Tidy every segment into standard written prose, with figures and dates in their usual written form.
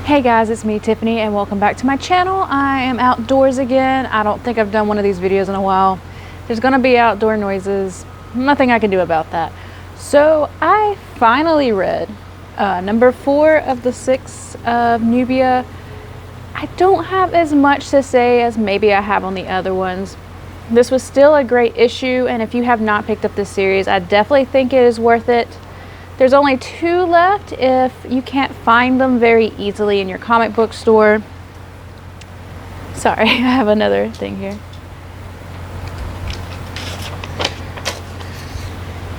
Hey guys, it's me, Tiffany, and welcome back to my channel. I am outdoors again. I don't think I've done one of these videos in a while. There's gonna be outdoor noises. Nothing I can do about that. So I finally read number 4 of the 6 of Nubia. I don't have as much to say as maybe I have on the other ones. This was still a great issue, and if you have not picked up this series, I definitely think it is worth it. There's only 2 left if you can't find them very easily in your comic book store. Sorry, I have another thing here.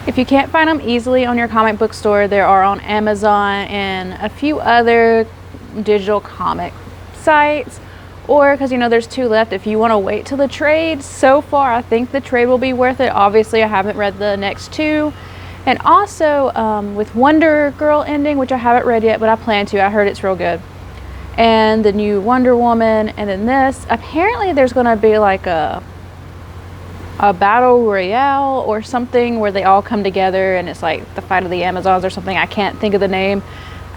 If you can't find them easily on your comic book store, there are on Amazon and a few other digital comic sites. Or, because you know there's 2 left, if you want to wait till the trade. So far, I think the trade will be worth it. Obviously, I haven't read the next 2. And also with Wonder Girl ending, which I haven't read yet, but I plan to. I heard it's real good. And the new Wonder Woman, and then this. Apparently there's going to be like a battle royale or something where they all come together and it's like the fight of the Amazons or something. I can't think of the name.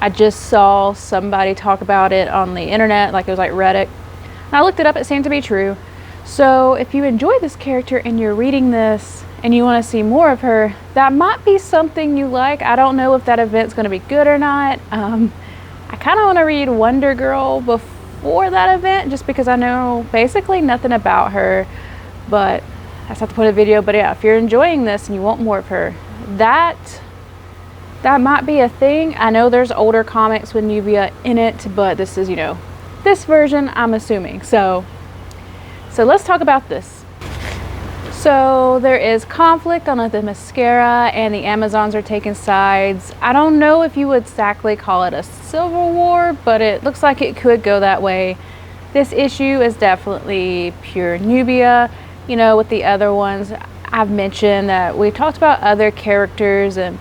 I just saw somebody talk about it on the internet, like it was like Reddit. And I looked it up, it seemed to be true. So if you enjoy this character and you're reading this and you want to see more of her, that might be something you like. I don't know if that event's going to be good or not. I kind of want to read Wonder Girl before that event just because I know basically nothing about her, but I just have to put a video. But yeah, if you're enjoying this and you want more of her, that might be a thing. I know there's older comics with Nubia in it, but this is, you know, this version, I'm assuming. So let's talk about this. So there is conflict on the Mascara and the Amazons are taking sides. I don't know if you would exactly call it a civil war, but it looks like it could go that way. This issue is definitely pure Nubia. You know, with the other ones, I've mentioned that we talked about other characters, and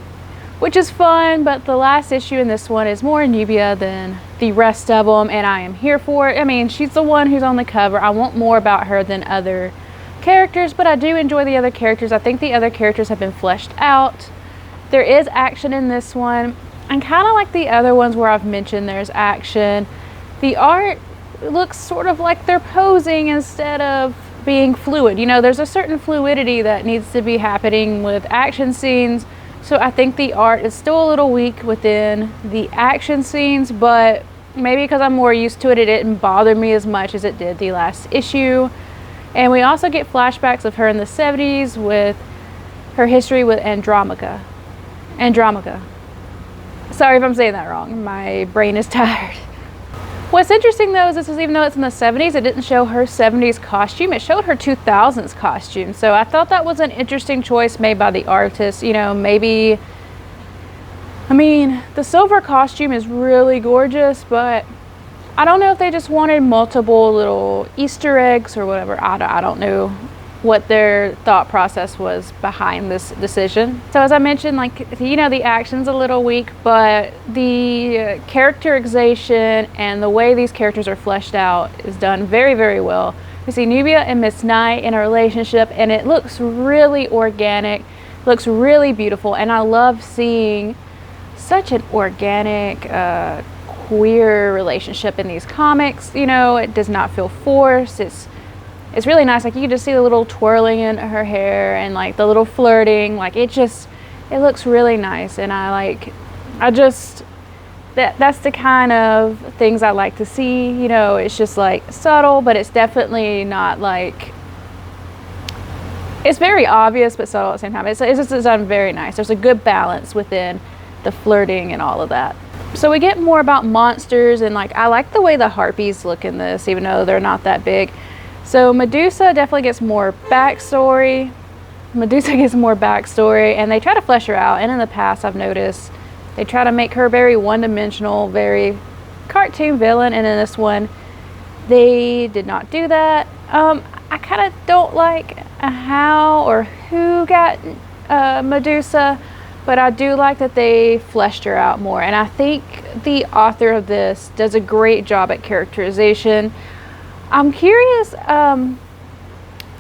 which is fun, but the last issue in this one is more Nubia than the rest of them, and I am here for it. I mean, she's the one who's on the cover. I want more about her than other characters, but I do enjoy the other characters. I think the other characters have been fleshed out. There is action in this one, and kind of like the other ones where I've mentioned there's action. The art looks sort of like they're posing instead of being fluid. You know, there's a certain fluidity that needs to be happening with action scenes. So I think the art is still a little weak within the action scenes, but maybe because I'm more used to it, it didn't bother me as much as it did the last issue. And we also get flashbacks of her in the 70s with her history with Andromaca. Sorry if I'm saying that wrong. My brain is tired. What's interesting though is this is, even though it's in the 70s, it didn't show her 70s costume. It showed her 2000s costume. So I thought that was an interesting choice made by the artist. You know, maybe, I mean, the silver costume is really gorgeous, but I don't know if they just wanted multiple little Easter eggs or whatever. I don't know what their thought process was behind this decision. So as I mentioned, like, you know, the action's a little weak, but the characterization and the way these characters are fleshed out is done very, very well. We see Nubia and Miss Knight in a relationship, and it looks really organic, looks really beautiful, and I love seeing such an organic, queer relationship in these comics. You know, it does not feel forced. It's really nice. Like, you can just see the little twirling in her hair and like the little flirting. Like, it looks really nice, and that's the kind of things I like to see. You know, it's just like subtle, but it's definitely not like, it's very obvious but subtle at the same time. It's just done very nice. There's a good balance within the flirting and all of that. So we get more about monsters, and like, I like the way the harpies look in this, even though they're not that big. So Medusa definitely gets more backstory. And they try to flesh her out. And in the past, I've noticed they try to make her very one-dimensional, very cartoon villain. And in this one, they did not do that. I kind of don't like how or who got Medusa, but I do like that they fleshed her out more. And I think the author of this does a great job at characterization. I'm curious, I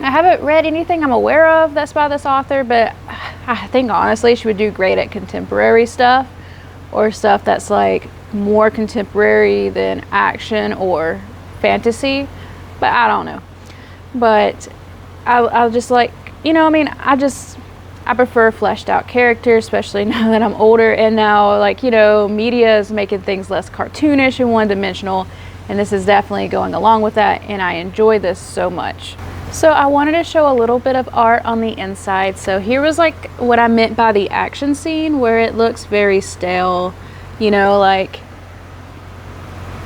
haven't read anything I'm aware of that's by this author, but I think honestly she would do great at contemporary stuff or stuff that's like more contemporary than action or fantasy, but I don't know. But I'll just like, you know, I mean, I prefer fleshed out characters, especially now that I'm older, and now, like, you know, media is making things less cartoonish and one-dimensional, and this is definitely going along with that, and I enjoy this so much. So I wanted to show a little bit of art on the inside. So here was like what I meant by the action scene, where it looks very stale, you know, like,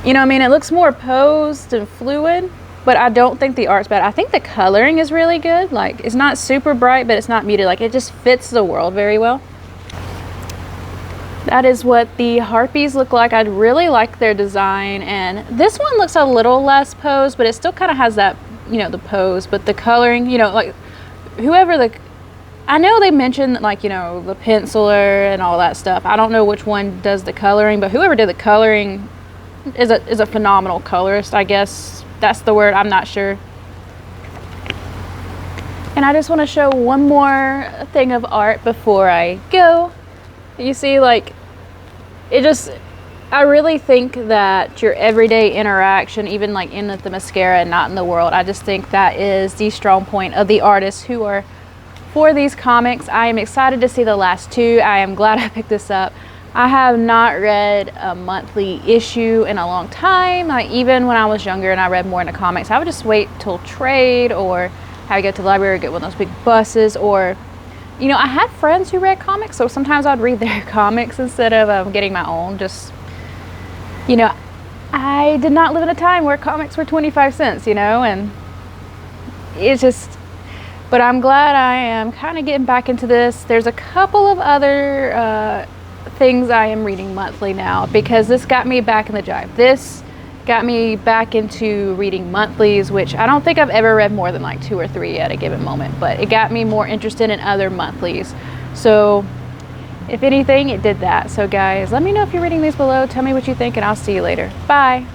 you know, I mean, it looks more posed and fluid, but I don't think the art's bad. I think the coloring is really good. Like, it's not super bright, but it's not muted. Like, it just fits the world very well. That is what the harpies look like. I really like their design, and this one looks a little less posed, but it still kind of has that, you know, the pose, but the coloring, you know, like I know they mentioned, like, you know, the penciler and all that stuff. I don't know which one does the coloring, but whoever did the coloring is a phenomenal colorist, I guess that's the word, I'm not sure. And I just want to show one more thing of art before I go. You see, like, I really think that your everyday interaction, even like in the mascara and not in the world, I just think that is the strong point of the artists who are for these comics. I am excited to see the last two. I am glad I picked this up. I have not read a monthly issue in a long time. Like, even when I was younger and I read more into comics, I would just wait till trade, or have to go to the library or get one of those big buses, or, you know, I had friends who read comics, so sometimes I'd read their comics instead of getting my own. Just, you know, I did not live in a time where comics were 25 cents, you know, and it's just, but I'm glad I am kind of getting back into this. There's a couple of other things I am reading monthly now, because this got me back in the jive. This got me back into reading monthlies, which I don't think I've ever read more than like 2 or 3 at a given moment, but it got me more interested in other monthlies. So if anything, it did that. So guys, let me know if you're reading these below. Tell me what you think, and I'll see you later. Bye.